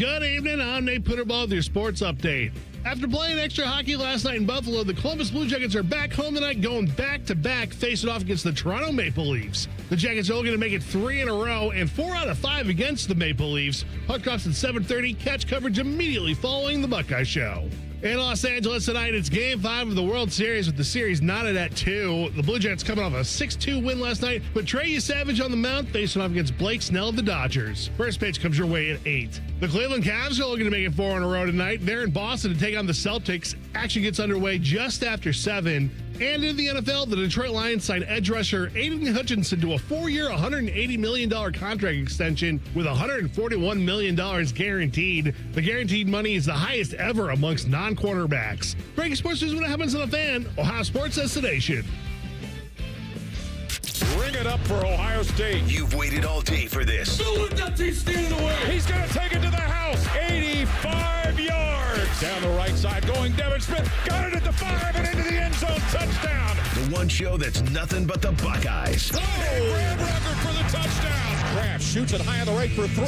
Good evening. I'm Nate Putterball with your sports update. After playing extra hockey last night in Buffalo, the Columbus Blue Jackets are back home tonight, going back-to-back, facing off against the Toronto Maple Leafs. The Jackets are looking to make it 3 in a row and 4 out of 5 against the Maple Leafs. Puck drops at 7:30. Catch coverage immediately following the Buckeye Show. In Los Angeles tonight, it's Game 5 of the World Series with the series knotted at 2. The Blue Jackets coming off a 6-2 win last night, but Trey Savage on the mound facing off against Blake Snell of the Dodgers. First pitch comes your way at 8. The Cleveland Cavs are looking to make it 4 in a row tonight. They're in Boston to take on the Celtics. Action gets underway just after 7. And in the NFL, the Detroit Lions signed edge rusher Aiden Hutchinson to a 4-year, $180 million contract extension with $141 million guaranteed. The guaranteed money is the highest ever amongst non-quarterbacks. Breaking sports news when it happens on the Fan. Ohio Sports says Sedation. Bring it up for Ohio State. You've waited all day for this. He's going to take it to the house. 85 yards. Down the right side going Devin Smith. Got it at the 5 and into the end zone. Touchdown. The one show that's nothing but the Buckeyes. Oh, Graham Rucker for the touchdown. Graham shoots it high on the right for 3.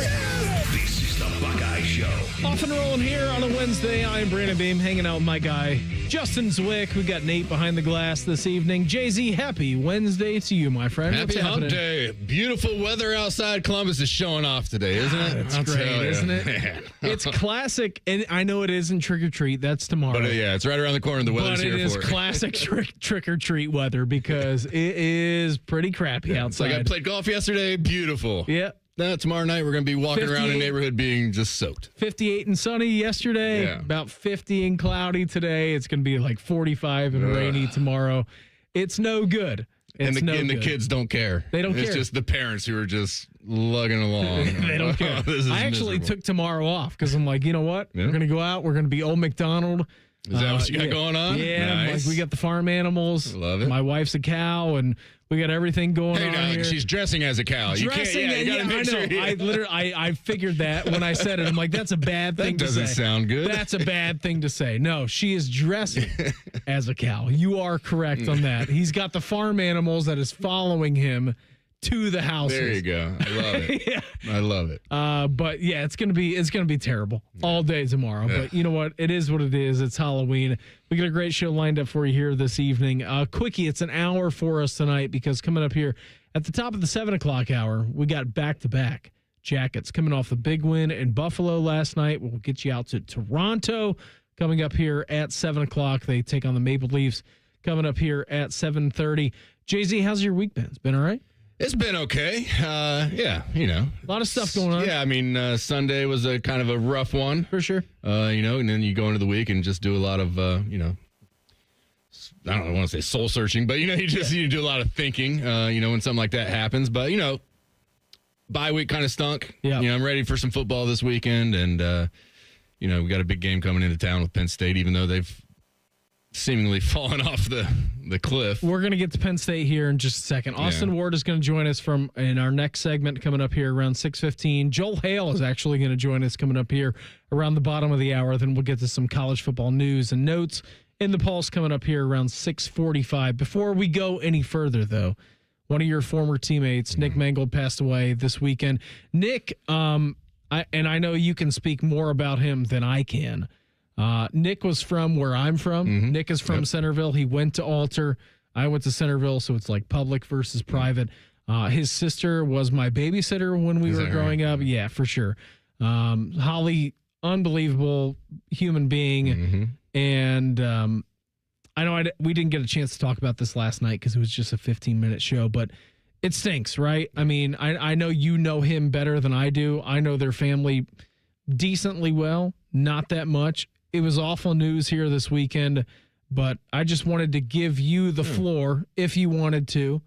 This is the Buckeye Show. Off and rolling here on a Wednesday. I'm Brandon Beam, hanging out with my guy, Justin Zwick. We got Nate behind the glass this evening. Jay-Z, happy Wednesday to you, my friend. Happy hump day. Beautiful weather outside. Columbus is showing off today, isn't it? That's great, isn't it? Man. It's classic, and I know it isn't trick-or-treat. That's tomorrow. But yeah, it's right around the corner. The weather's but here it is for it. classic trick-or-treat weather because it is pretty crappy outside. It's like I played golf yesterday. Beautiful. Yeah. Tomorrow night, we're going to be walking around the neighborhood being just soaked. 58 and sunny yesterday, about 50 and cloudy today. It's going to be like 45 and rainy tomorrow. It's no good. And the kids don't care. They don't care. It's just the parents who are just lugging along. They don't care. I actually took tomorrow off because I'm like, you know what? Yeah. We're going to go out. We're going to be Old McDonald. Is that what you got going on? Yeah. Nice. Like we got the farm animals. Love it. My wife's a cow, and we got everything going on here. She's dressing as a cow. You can't. I know. I figured that when I said it. I'm like, that's a bad thing to say. That doesn't sound good. That's a bad thing to say. No, she is dressing as a cow. You are correct on that. He's got the farm animals that is following him to the houses. There you go. I love it. Yeah. I love it. But yeah, it's gonna be terrible all day tomorrow. Yeah. But you know what? It is what it is. It's Halloween. We got a great show lined up for you here this evening. Quickie, it's an hour for us tonight because coming up here at the top of the 7 o'clock hour, we got back-to-back Jackets coming off the big win in Buffalo last night. We'll get you out to Toronto coming up here at 7 o'clock. They take on the Maple Leafs coming up here at 7:30. Jay-Z, how's your week been? It's been all right? It's been okay. Yeah, you know. A lot of stuff going on. Yeah, I mean, Sunday was a kind of a rough one. For sure. You know, and then you go into the week and just do a lot of, you know, I don't want to say soul searching, but, you know, you do a lot of thinking, you know, when something like that happens. But, you know, bye week kind of stunk. Yeah. You know, I'm ready for some football this weekend. And, you know, we got a big game coming into town with Penn State, even though they've seemingly fallen off the cliff. We're going to get to Penn State here in just a second. Austin Ward is going to join us in our next segment coming up here around 6:15. Joel Hale is actually going to join us coming up here around the bottom of the hour. Then we'll get to some college football news and notes in the Pulse coming up here around 6:45. Before we go any further, though, one of your former teammates, Nick Mangold, passed away this weekend. Nick, I know you can speak more about him than I can. Nick was from where I'm from. Mm-hmm. Nick is from Centerville. He went to Alter. I went to Centerville, so it's like public versus private. His sister was my babysitter when we were growing up. Yeah, for sure. Holly, unbelievable human being. Mm-hmm. And I know we didn't get a chance to talk about this last night because it was just a 15-minute show, but it stinks, right? I mean, I know you know him better than I do. I know their family decently well, not that much. It was awful news here this weekend, but I just wanted to give you the floor, if you wanted to,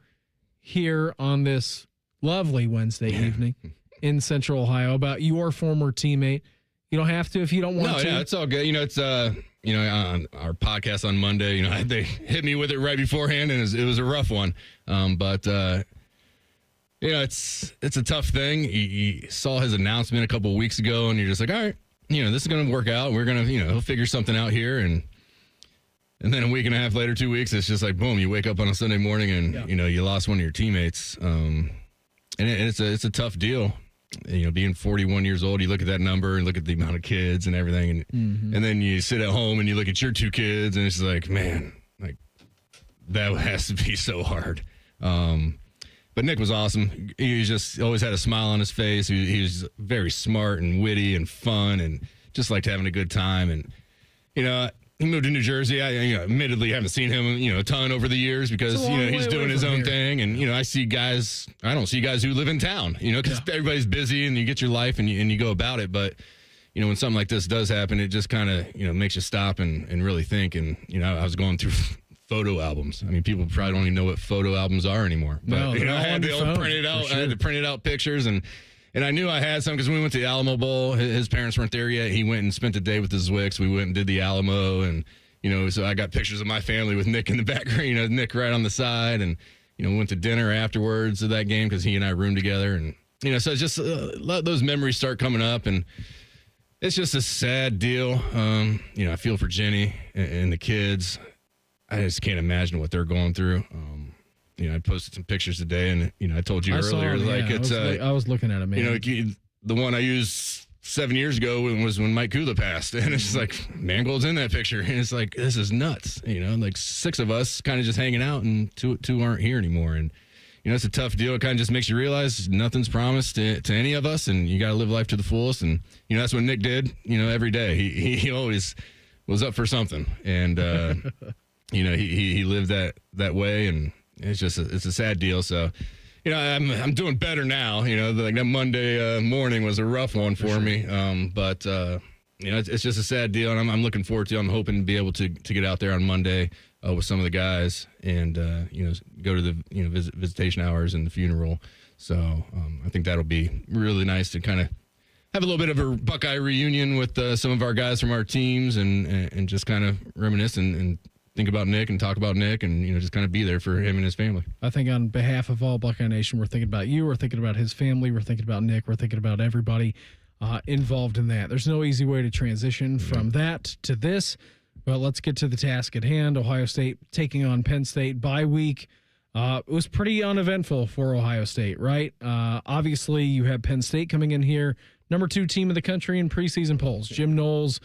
here on this lovely Wednesday evening in Central Ohio about your former teammate. You don't have to if you don't want to. No, yeah, it's all good. You know, it's you know, on our podcast on Monday, you know, they hit me with it right beforehand, and it was a rough one. But you know, it's a tough thing. You saw his announcement a couple of weeks ago, and you're just like, all right, you know, this is going to work out. We're going to, you know, he'll figure something out here. And then a week and a half later, 2 weeks, it's just like, boom, you wake up on a Sunday morning and, you know, you lost one of your teammates. And it's a tough deal. being 41 years old, you look at that number and look at the amount of kids and everything, and then you sit at home and you look at your 2 kids, and it's like, man, like that has to be so hard. But Nick was awesome. He just always had a smile on his face. He was very smart and witty and fun, and just liked having a good time. And he moved to New Jersey. I admittedly haven't seen him a ton over the years because he's doing his own thing. And I don't see guys who live in town. Because everybody's busy and you get your life and you go about it. But when something like this does happen, it just kind of makes you stop and really think. And I was going through photo albums. I mean, people probably don't even know what photo albums are anymore. But I had to print it out. Sure. I had to print it out pictures, and I knew I had some because when we went to the Alamo Bowl, his parents weren't there yet. He went and spent the day with the Zwicks. We went and did the Alamo, and so I got pictures of my family with Nick in the background. Nick right on the side, and went to dinner afterwards of that game because he and I roomed together, and so it's just those memories start coming up, and it's just a sad deal. I feel for Jenny and the kids. I just can't imagine what they're going through. I posted some pictures today, and I told you earlier, I was looking at it, man. The one I used 7 years ago was when Mike Kula passed, and it's just like Mangold's in that picture, and it's like this is nuts. Like 6 of us kind of just hanging out, and two aren't here anymore, and it's a tough deal. It kind of just makes you realize nothing's promised to any of us, and you got to live life to the fullest. And that's what Nick did. Every day he always was up for something, and. He lived that way, and it's a sad deal. So, I'm doing better now. Like that Monday morning was a rough one for me. But it's just a sad deal, and I'm looking forward to. I'm hoping to be able to get out there on Monday with some of the guys, and go to the visitation hours and the funeral. So I think that'll be really nice to kind of have a little bit of a Buckeye reunion with some of our guys from our teams, and just kind of reminisce and think about Nick and talk about Nick, and just kind of be there for him and his family. I think on behalf of all Buckeye Nation, we're thinking about you, we're thinking about his family, we're thinking about Nick, we're thinking about everybody involved in that. There's no easy way to transition from that to this, but let's get to the task at hand. Ohio State taking on Penn State bye week. It was pretty uneventful for Ohio State, right? Obviously, you have Penn State coming in here, number 2 team in the country in preseason polls. Jim Knowles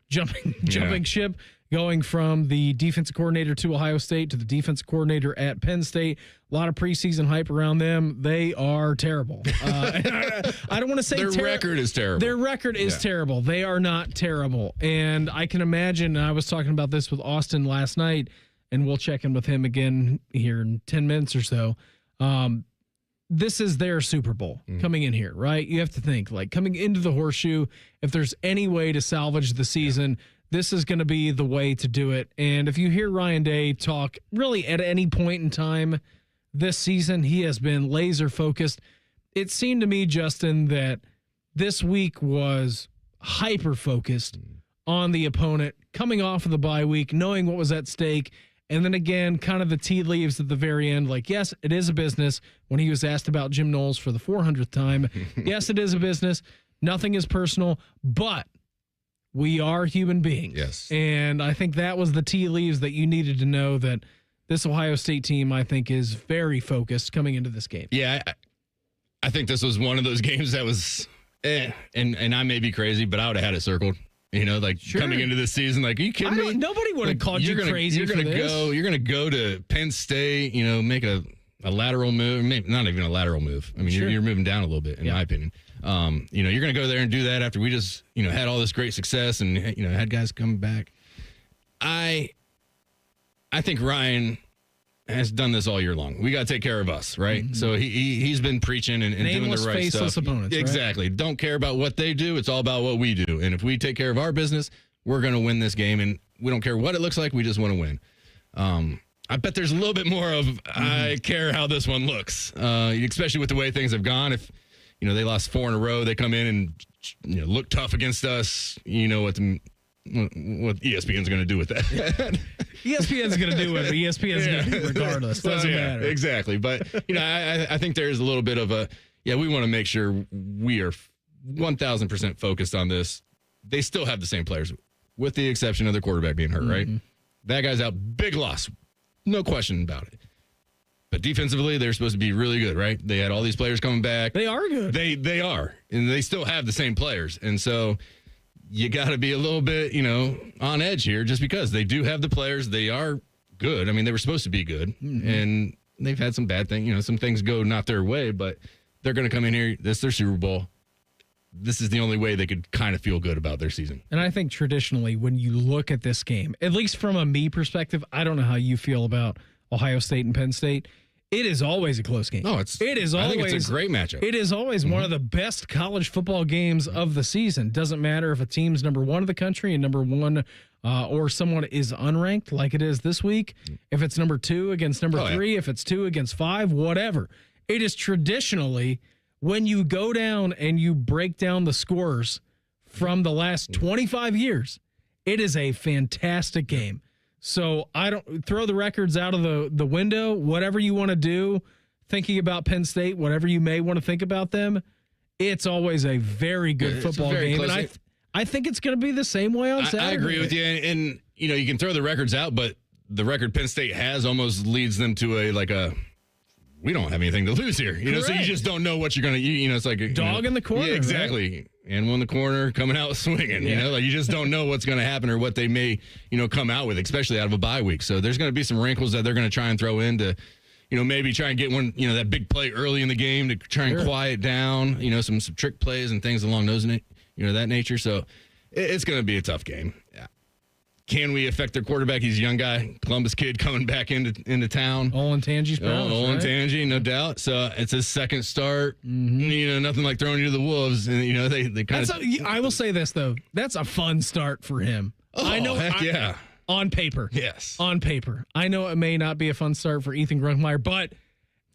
jumping ship, going from the defensive coordinator to Ohio State to the defensive coordinator at Penn State. A lot of preseason hype around them. They are terrible. I don't want to say their record is terrible. Their record is terrible. They are not terrible. And I can imagine, and I was talking about this with Austin last night, and we'll check in with him again here in 10 minutes or so. This is their Super Bowl coming in here, right? You have to think, like, coming into the Horseshoe, if there's any way to salvage the season, this is going to be the way to do it. And if you hear Ryan Day talk really at any point in time this season, he has been laser focused. It seemed to me, Justin, that this week was hyper focused on the opponent, coming off of the bye week, knowing what was at stake. And then again, kind of the tea leaves at the very end, like, yes, it is a business. When he was asked about Jim Knowles for the 400th time, yes, it is a business. Nothing is personal, but we are human beings. Yes. And I think that was the tea leaves that you needed to know, that this Ohio State team, I think, is very focused coming into this game. Yeah, I think this was one of those games that was, and I may be crazy, but I would have had it circled. Coming into this season, like, are you kidding me? Nobody would have called you crazy for this. You're going to go to Penn State, make a lateral move, maybe not even a lateral move. I mean, you're moving down a little bit, in my opinion. You're going to go there and do that after we just, had all this great success and, had guys come back. I think Ryan has done this all year long. We got to take care of us, right? Mm-hmm. So he's been preaching and doing the right faceless stuff. Opponents, exactly. Right? Don't care about what they do. It's all about what we do. And if we take care of our business, we're going to win this game. And we don't care what it looks like. We just want to win. I bet there's a little bit more of I care how this one looks, especially with the way things have gone. If they lost 4 in a row, they come in and look tough against us. What ESPN's going to do with that? ESPN's going to do what ESPN's going to do regardless. Doesn't matter. Exactly. But, I think there's a little bit of we want to make sure we are 1,000% focused on this. They still have the same players, with the exception of their quarterback being hurt, right? That guy's out. Big loss. No question about it. But defensively, they're supposed to be really good, right? They had all these players coming back. They are good. They are, and they still have the same players. And so you got to be a little bit, on edge here just because they do have the players. They are good. I mean, they were supposed to be good, and they've had some bad things. Some things go not their way, but they're going to come in here. This is their Super Bowl. This is the only way they could kind of feel good about their season. And I think traditionally when you look at this game, at least from a me perspective, I don't know how you feel about Ohio State and Penn State. It is always a close game. No, I think it's a great matchup. It is always one of the best college football games of the season. Doesn't matter if a team's number one in the country and number one or someone is unranked like it is this week. If it's number 2 against number 3, if it's 2 against 5, whatever. It is traditionally when you go down and you break down the scores from the last 25 years, it is a fantastic game. So I don't throw the records out of the window. Whatever you want to do, thinking about Penn State, whatever you may want to think about them, it's always a very good football game. And I think it's going to be the same way on Saturday. I agree with you. And you can throw the records out, but the record Penn State has almost leads them to we don't have anything to lose here. So you just don't know what you're going to, it's like a dog in the corner. Yeah, exactly. Right? Animal in the corner coming out swinging, you just don't know what's going to happen or what they may, come out with, especially out of a bye week. So there's going to be some wrinkles that they're going to try and throw in to, maybe try and get one, that big play early in the game to try and quiet down, some trick plays and things along those, that nature. So it's going to be a tough game. Yeah. Can we affect their quarterback? He's a young guy, Columbus kid coming back into town. Olentangy's powers, Olentangy, no doubt. So it's his second start. Mm-hmm. Nothing like throwing you to the wolves. And they kind of. I will say this though, that's a fun start for him. Oh, I know. Heck yeah. On paper, yes. On paper, I know it may not be a fun start for Ethan Grunkmeyer, but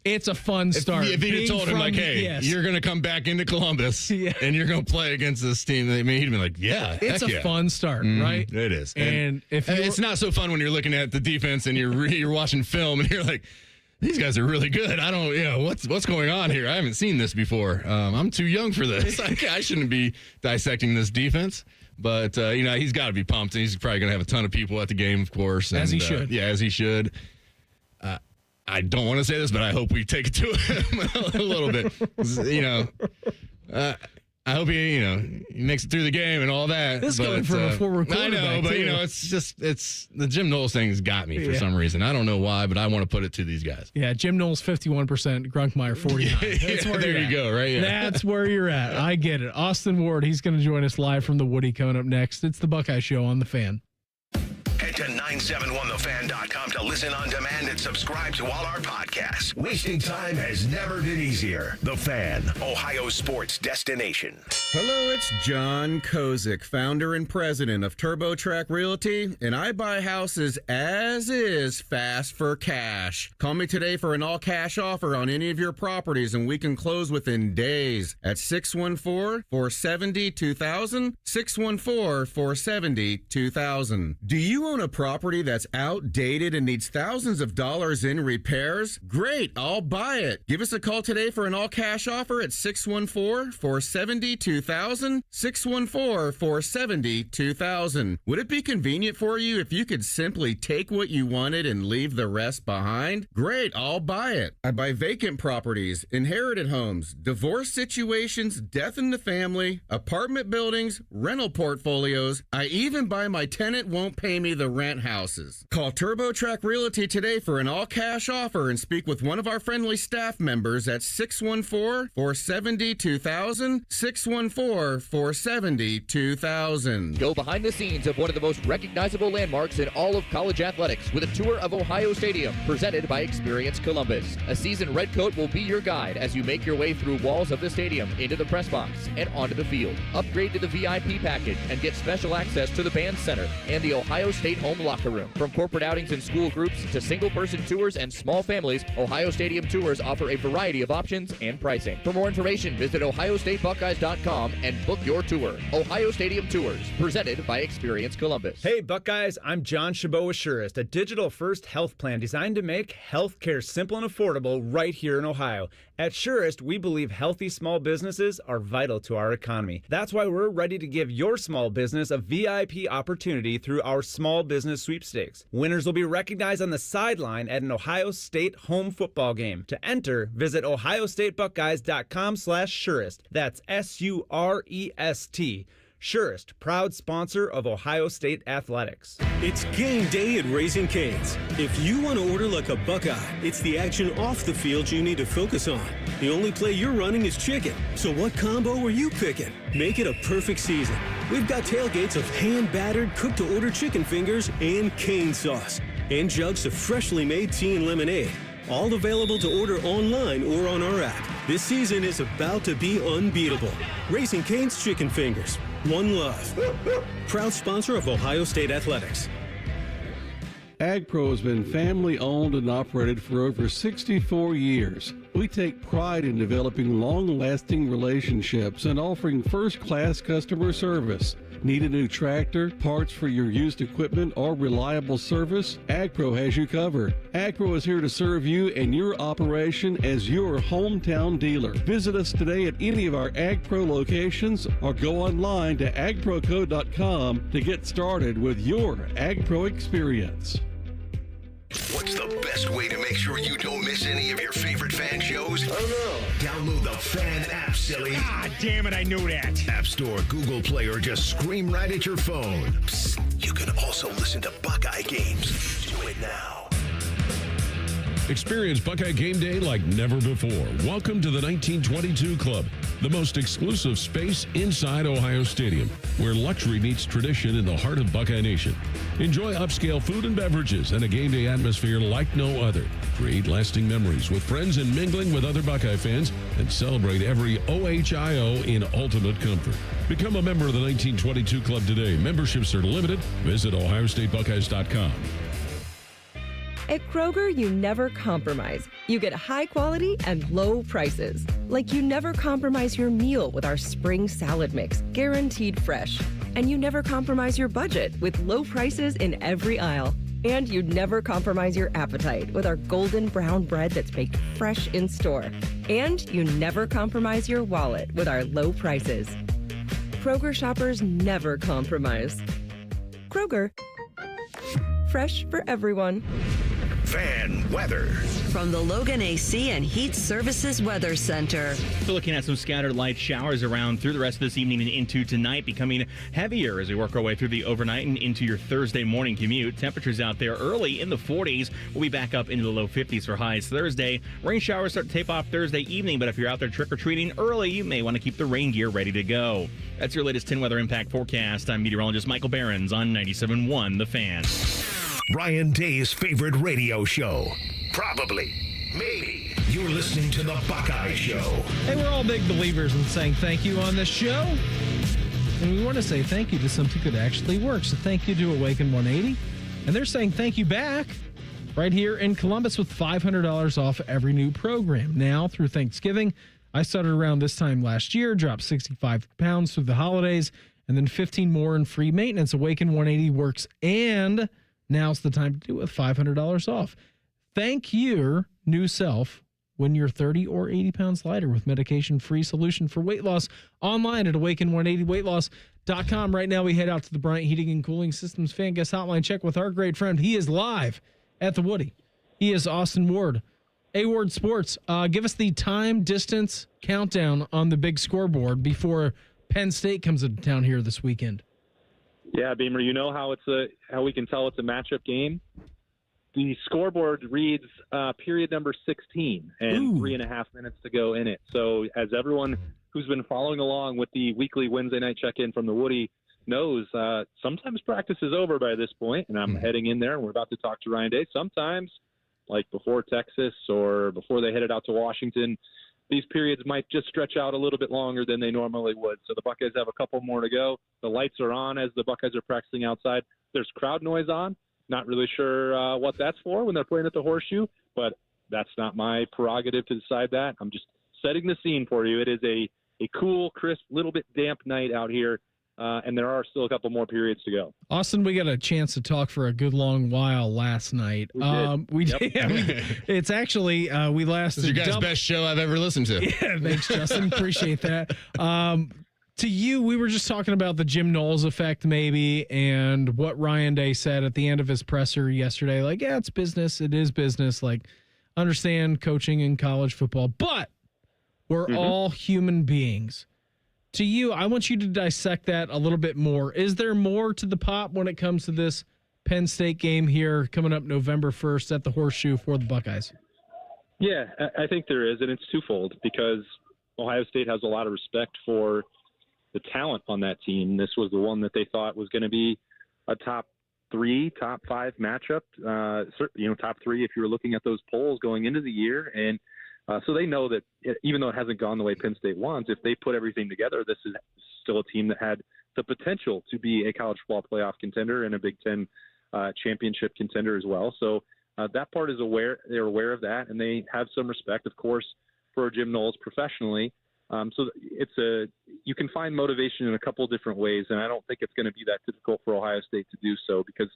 it's a fun start. If he'd have told him, hey, you're going to come back into Columbus and you're going to play against this team, he'd have been like, it's a fun start, right? It is. And it's not so fun when you're looking at the defense and you're watching film and you're like, these guys are really good. I don't, what's going on here? I haven't seen this before. I'm too young for this. I shouldn't be dissecting this defense. But, he's got to be pumped. He's probably going to have a ton of people at the game, of course. As he should. Yeah, as he should. I don't want to say this, but I hope we take it to him a little bit. I hope he makes it through the game and all that. This coming from a former quarterback. I know, but it's the Jim Knowles thing's got me for some reason. I don't know why, but I want to put it to these guys. Yeah, Jim Knowles 51%, Grunkmeyer 49. There you go, right? Yeah. That's where you're at. I get it. Austin Ward, he's going to join us live from the Woody coming up next. It's the Buckeye Show on The Fan. Head to 971thefan.com to listen on demand and subscribe to all our podcasts. Wasting time has never been easier. The Fan, Ohio sports destination. Hello, it's John Kozik, founder and president of TurboTrack Realty, and I buy houses as is, fast for cash. Call me today for an all-cash offer on any of your properties, and we can close within days at 614-470-2000, 614-470-2000. Do you own a property that's outdated and needs thousands of dollars in repairs? Great, I'll buy it. Give us a call today for an all-cash offer at 614-470-2000, 614-470-2000. Would it be convenient for you if you could simply take what you wanted and leave the rest behind? Great, I'll buy it. I buy vacant properties, inherited homes, divorce situations, death in the family, apartment buildings, rental portfolios. I even buy my tenant won't pay me the rent houses. Call TurboTrack Realty today for an all-cash offer and speak with one of our friendly staff members at 614-470-2000, 614-470-2000. Go behind the scenes of one of the most recognizable landmarks in all of college athletics with a tour of Ohio Stadium presented by Experience Columbus. A seasoned redcoat will be your guide as you make your way through walls of the stadium, into the press box, and onto the field. Upgrade to the VIP package and get special access to the band center and the Ohio State home locker room. From corporate outings and school groups to single-person tours and small families, Ohio Stadium Tours offer a variety of options and pricing. For more information, visit OhioStateBuckeyes.com and book your tour. Ohio Stadium Tours, presented by Experience Columbus. Hey Buckeyes, I'm John Chabot Assurist, a digital-first health plan designed to make healthcare simple and affordable right here in Ohio. At Surest, we believe healthy small businesses are vital to our economy. That's why we're ready to give your small business a VIP opportunity through our small business sweepstakes. Winners will be recognized on the sideline at an Ohio State home football game. To enter, visit ohiostatebuckeyes.com/Surest. That's SUREST. Surest, proud sponsor of Ohio State Athletics. It's game day at Raising Cane's. If you want to order like a Buckeye, it's the action off the field you need to focus on. The only play you're running is chicken. So what combo are you picking? Make it a perfect season. We've got tailgates of hand-battered, cooked-to-order chicken fingers and cane sauce. And jugs of freshly made tea and lemonade. All available to order online or on our app. This season is about to be unbeatable. Raising Cane's Chicken Fingers. One love. Proud sponsor of Ohio State Athletics. AgPro has been family owned and operated for over 64 years. We take pride in developing long-lasting relationships and offering first-class customer service. Need a new tractor, parts for your used equipment, or reliable service? AgPro has you covered. AgPro is here to serve you and your operation as your hometown dealer. Visit us today at any of our AgPro locations or go online to agproco.com to get started with your AgPro experience. What's the best way to make sure you don't miss any of your favorite fan shows? Oh no. Download the Fan app, silly. God damn it, I knew that. App Store, Google Play, or just scream right at your phone. Psst, you can also listen to Buckeye games. Do it now. Experience Buckeye Game Day like never before. Welcome to the 1922 Club, the most exclusive space inside Ohio Stadium, where luxury meets tradition in the heart of Buckeye Nation. Enjoy upscale food and beverages and a game day atmosphere like no other. Create lasting memories with friends and mingling with other Buckeye fans, and celebrate every OHIO in ultimate comfort. Become a member of the 1922 Club today. Memberships are limited. Visit ohiostatebuckeyes.com. At Kroger, you never compromise. You get high quality and low prices. Like you never compromise your meal with our spring salad mix, guaranteed fresh. And you never compromise your budget with low prices in every aisle. And you never compromise your appetite with our golden brown bread that's baked fresh in store. And you never compromise your wallet with our low prices. Kroger shoppers never compromise. Kroger, fresh for everyone. Fan weather. From the Logan AC and Heat Services Weather Center. Still looking at some scattered light showers around through the rest of this evening and into tonight, becoming heavier as we work our way through the overnight and into your Thursday morning commute. Temperatures out there early in the 40s. We'll be back up into the low 50s for highs Thursday. Rain showers start to tape off Thursday evening, but if you're out there trick-or-treating early, you may want to keep the rain gear ready to go. That's your latest 10 weather impact forecast. I'm meteorologist Michael Behrens on 97.1 The Fan. Ryan Day's favorite radio show. Probably. Maybe. You're listening to The Buckeye Show. Hey, we're all big believers in saying thank you on this show. And we want to say thank you to something that actually works. So thank you to Awaken 180. And they're saying thank you back right here in Columbus with $500 off every new program. Now through Thanksgiving, I started around this time last year, dropped 65 pounds through the holidays, and then 15 more in free maintenance. Awaken 180 works, and now's the time to do it with $500 off. Thank your new self when you're 30 or 80 pounds lighter with medication-free solution for weight loss online at awaken180weightloss.com. Right now, we head out to the Bryant Heating and Cooling Systems Fan Guest Hotline. Check with our great friend. He is live at the Woody. He is Austin Ward. A-Ward Sports, give us the time, distance, countdown on the big scoreboard before Penn State comes into town here this weekend. Yeah, Beamer, you know how how we can tell it's a matchup game? The scoreboard reads period number 16 and 3.5 minutes to go in it. So as everyone who's been following along with the weekly Wednesday night check-in from the Woody knows, sometimes practice is over by this point, and I'm heading in there, and we're about to talk to Ryan Day. Sometimes, like before Texas or before they headed out to Washington, these periods might just stretch out a little bit longer than they normally would. So the Buckeyes have a couple more to go. The lights are on as the Buckeyes are practicing outside. There's crowd noise on. Not really sure what that's for when they're playing at the Horseshoe, but that's not my prerogative to decide that. I'm just setting the scene for you. It is a cool, crisp, little bit damp night out here and there are still a couple more periods to go. Austin, we got a chance to talk for a good long while last night. We did. It's actually we lasted. This is your guys' best show I've ever listened to. Yeah, thanks, Justin. Appreciate that. To you, we were just talking about the Jim Knowles effect, maybe, and what Ryan Day said at the end of his presser yesterday. Like, yeah, it's business. It is business. Like, understand coaching in college football, but we're all human beings. To you, I want you to dissect that a little bit more. Is there more to the pop when it comes to this Penn State game here coming up November 1st at the Horseshoe for the Buckeyes? Yeah, I think there is, and it's twofold because Ohio State has a lot of respect for the talent on that team. This was the one that they thought was going to be a top 3, top 5 matchup. Top 3 if you were looking at those polls going into the year. And so they know that even though it hasn't gone the way Penn State wants, if they put everything together, this is still a team that had the potential to be a college football playoff contender and a Big Ten championship contender as well. So that part is they're aware of that, and they have some respect, of course, for Jim Knowles professionally. So you can find motivation in a couple of different ways, and I don't think it's going to be that difficult for Ohio State to do so, because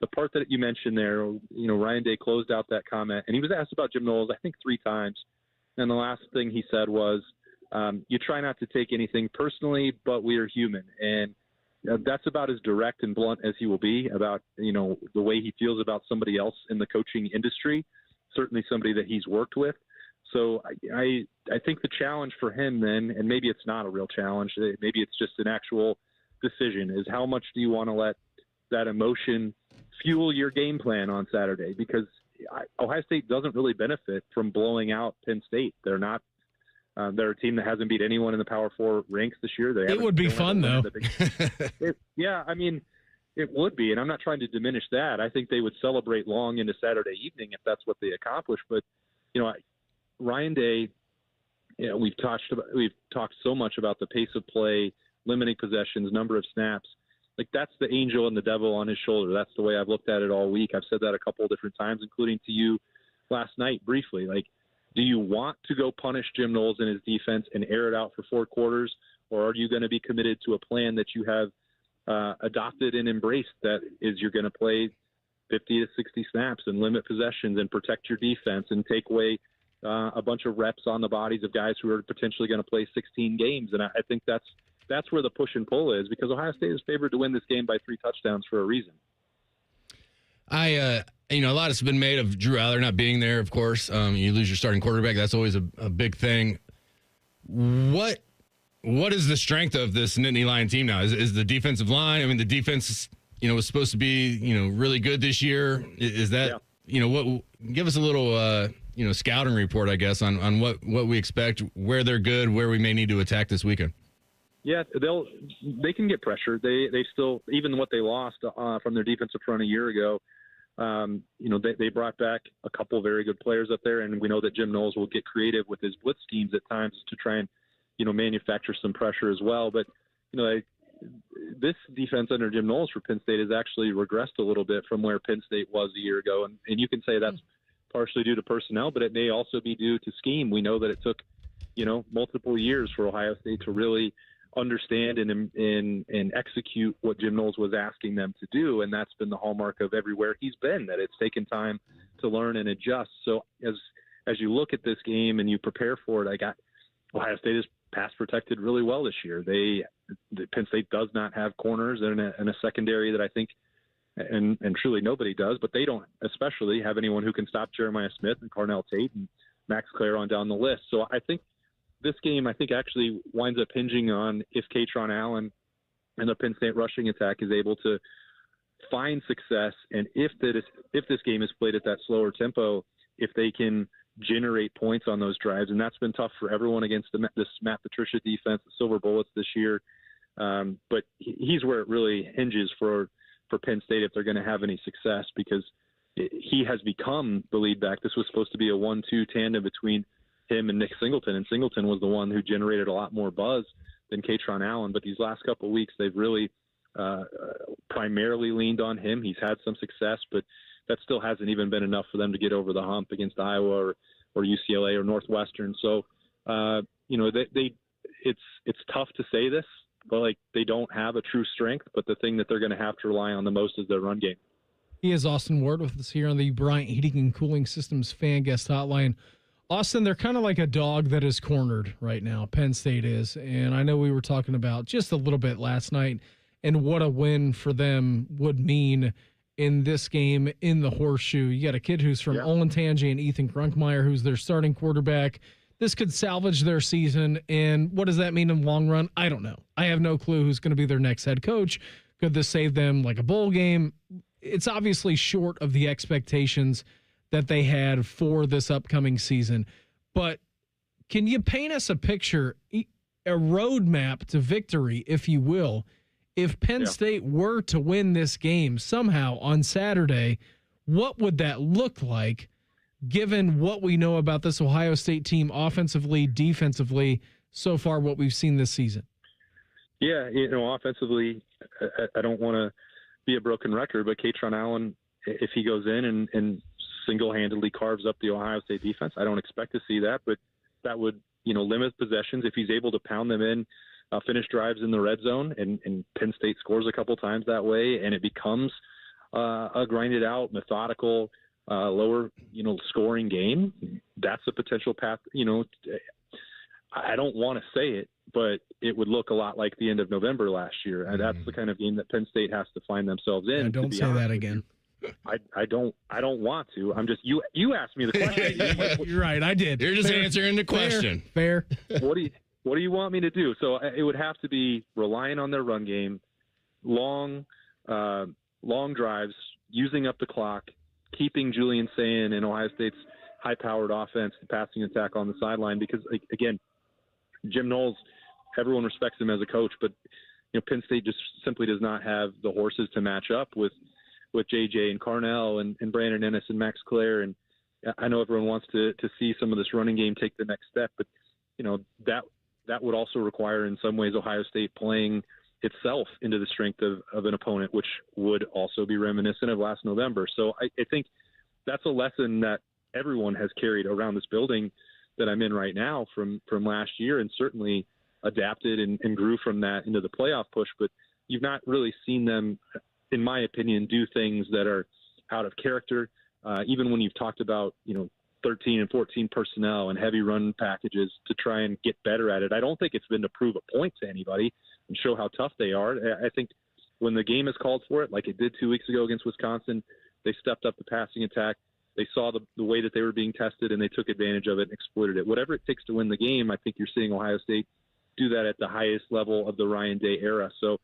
the part that you mentioned there, Ryan Day closed out that comment, and he was asked about Jim Knowles, I think 3 times, and the last thing he said was, you try not to take anything personally, but we are human, and that's about as direct and blunt as he will be about, the way he feels about somebody else in the coaching industry, certainly somebody that he's worked with. So I think the challenge for him then, and maybe it's not a real challenge, maybe it's just an actual decision, is how much do you want to let that emotion fuel your game plan on Saturday? Because Ohio State doesn't really benefit from blowing out Penn State. They're not. They're a team that hasn't beat anyone in the Power 4 ranks this year. It would be fun, though. Yeah, I mean, it would be, and I'm not trying to diminish that. I think they would celebrate long into Saturday evening if that's what they accomplish. But Ryan Day, we've talked so much about the pace of play, limiting possessions, number of snaps. Like, that's the angel and the devil on his shoulder. That's the way I've looked at it all week. I've said that a couple of different times, including to you last night briefly. Like, do you want to go punish Jim Knowles and his defense and air it out for 4 quarters, or are you going to be committed to a plan that you have adopted and embraced, that is you're going to play 50 to 60 snaps and limit possessions and protect your defense and take away a bunch of reps on the bodies of guys who are potentially going to play 16 games. And I think that's where the push and pull is, because Ohio State is favored to win this game by 3 touchdowns for a reason. A lot has been made of Drew Aller not being there, of course. You lose your starting quarterback. That's always a big thing. What is the strength of this Nittany Lion team now? Is the defensive line? I mean, the defense, was supposed to be, really good this year. Is that, what? Give us a little, scouting report, I guess, on what we expect, where they're good, where we may need to attack this weekend. Yeah, they can get pressure. They still, even what they lost from their defensive front a year ago, they brought back a couple very good players up there, and we know that Jim Knowles will get creative with his blitz schemes at times to try and, manufacture some pressure as well. But, this defense under Jim Knowles for Penn State has actually regressed a little bit from where Penn State was a year ago, and you can say that's partially due to personnel, but it may also be due to scheme. We know that it took, multiple years for Ohio State to really understand and execute what Jim Knowles was asking them to do, and that's been the hallmark of everywhere he's been, that it's taken time to learn and adjust. So as you look at this game and you prepare for it, Ohio State is pass protected really well this year. Penn State does not have corners and a secondary that I think, and truly nobody does, but they don't especially have anyone who can stop Jeremiah Smith and Carnell Tate and Max Clare on down the list. So I think this game, actually winds up hinging on if Katron Allen and the Penn State rushing attack is able to find success, and if this game is played at that slower tempo, if they can generate points on those drives. And that's been tough for everyone against this Matt Patricia defense, the Silver Bullets this year. But he's where it really hinges for Penn State if they're going to have any success, because he has become the lead back. This was supposed to be a 1-2 tandem between him and Nick Singleton, and Singleton was the one who generated a lot more buzz than Katron Allen. But these last couple of weeks, they've really primarily leaned on him. He's had some success, but that still hasn't even been enough for them to get over the hump against Iowa or UCLA or Northwestern. So, it's tough to say this but like they don't have a true strength. But the thing that they're going to have to rely on the most is their run game. He is Austin Ward with us here on the Bryant Heating and Cooling Systems Fan Guest Hotline. Austin, they're kind of like a dog that is cornered right now. Penn State is. And I know we were talking about just a little bit last night and what a win for them would mean in this game in the Horseshoe. You got a kid who's from Olentangy and Ethan Grunkmeyer, who's their starting quarterback. This could salvage their season. And what does that mean in the long run? I don't know. I have no clue who's going to be their next head coach. Could this save them like a bowl game? It's obviously short of the expectations that they had for this upcoming season. But can you paint us a picture, a roadmap to victory, if you will, if Penn State were to win this game somehow on Saturday? What would that look like, given what we know about this Ohio State team offensively, defensively, so far what we've seen this season? Yeah, offensively, I don't want to be a broken record, but Katron Allen, if he goes in and single-handedly carves up the Ohio State defense, I don't expect to see that, but that would, limit possessions. If he's able to pound them in, finish drives in the red zone, and Penn State scores a couple times that way, and it becomes a grinded-out, methodical, lower, scoring game, that's a potential path. I don't want to say it, but it would look a lot like the end of November last year. And that's the kind of game that Penn State has to find themselves in. Yeah, don't say that again. I don't want to. I'm just, you asked me the question. You're right. I did. You're just answering the question. Fair. What do you want me to do? So it would have to be relying on their run game, long drives, using up the clock, keeping Julian Sayin and Ohio State's high-powered offense, the passing attack on the sideline. Because again, Jim Knowles, everyone respects him as a coach, but Penn State just simply does not have the horses to match up with JJ and Carnell and Brandon Ennis and Max Clare. And I know everyone wants to see some of this running game take the next step, but that would also require in some ways Ohio State playing itself into the strength of an opponent, which would also be reminiscent of last November. So I think that's a lesson that everyone has carried around this building that I'm in right now from last year, and certainly adapted and grew from that into the playoff push. But you've not really seen them, in my opinion, do things that are out of character. Even when you've talked about, 13 and 14 personnel and heavy run packages to try and get better at it, I don't think it's been to prove a point to anybody and show how tough they are. I think when the game is called for it, like it did 2 weeks ago against Wisconsin, they stepped up the passing attack. They saw the way that they were being tested, and they took advantage of it and exploited it. Whatever it takes to win the game, I think you're seeing Ohio State do that at the highest level of the Ryan Day era. So,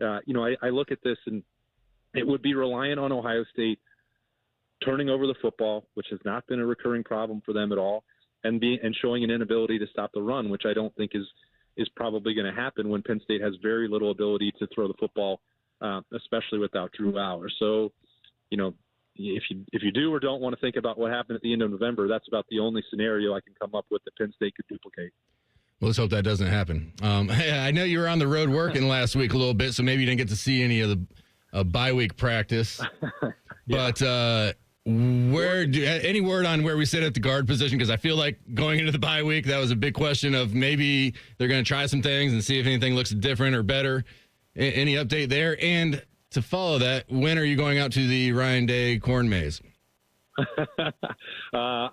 I look at this, and it would be reliant on Ohio State turning over the football, which has not been a recurring problem for them at all, and showing an inability to stop the run, which I don't think is probably going to happen when Penn State has very little ability to throw the football, especially without Drew Auer. So, if you do or don't want to think about what happened at the end of November, that's about the only scenario I can come up with that Penn State could duplicate. Well, let's hope that doesn't happen. I know you were on the road working last week a little bit, so maybe you didn't get to see any of the bye week practice. But any word on where we sit at the guard position? Because I feel like going into the bye week, that was a big question of maybe they're going to try some things and see if anything looks different or better. Any update there? And to follow that, when are you going out to the Ryan Day corn maze? I